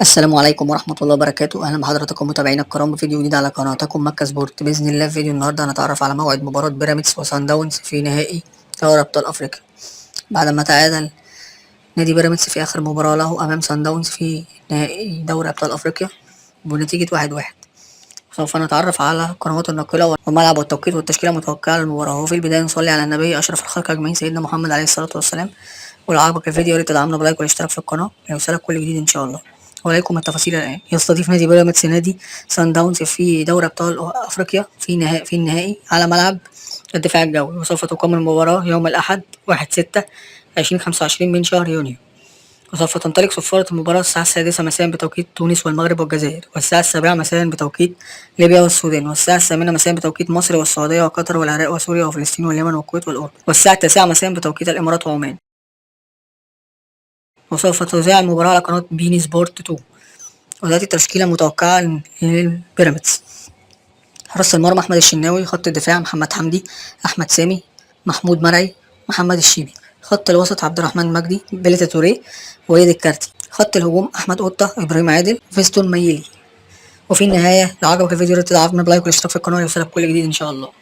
السلام عليكم ورحمة الله وبركاته. أهلا بحضراتكم متابعينا الكرام بفيديو جديد على قناتكم مكة سبورت. بإذن الله في فيديو النهاردة هنتعرف على موعد مباراة بيراميدز وصن داونز في نهائي دوري أبطال أفريقيا، بعدما تعادل نادي بيراميدز في آخر مباراة له أمام صن داونز في نهائي دوري أبطال أفريقيا بنتيجة 1-1. سوف نتعرف على القنوات الناقلة والملعب والتوقيت والتشكيلة المتوقعة للمباراة. وفي البداية نصلي على النبي أشرف الخلق أجمعين سيدنا محمد عليه الصلاة والسلام. ولو عجبك الفيديو يا ريت تدعمنا بلايك والاشتراك في القناة ليوصلك كل جديد إن شاء الله. وإليكم التفاصيل الآن. يستضيف نادي بيراميدز نادي صن داونز في دوري أبطال أفريقيا في النهائي على ملعب الدفاع الجوي، وسوف تقام المباراة يوم الأحد 1/6/2025 من شهر يونيو. وسوف تنطلق صفارة المباراة الساعة 6 مساء بتوقيت تونس والمغرب والجزائر، والساعة 7 مساء بتوقيت ليبيا والسودان، والساعة 8 مساء بتوقيت مصر والسعودية وقطر والعراق وسوريا وفلسطين واليمن والكويت والأردن، والساعة 9 مساء بتوقيت الإمارات وعمان. وسوف تذاع المباراة على قناة بين سبورت 2. ودلوقتي التشكيلة المتوقعة للبيراميدز: حراس المرمى أحمد الشناوي، خط الدفاع محمد حمدي، أحمد سامي، محمود مرعي، محمد الشيبي، خط الوسط عبد الرحمن مجدي، بيليتا توريه، وليد الكارتي، خط الهجوم أحمد قطة، إبراهيم عادل، فيستون ميلي. وفي النهاية لو عجبك الفيديو يا ريت تدعمنا بلايك والاشتراك في القناة ليوصلك كل جديد إن شاء الله.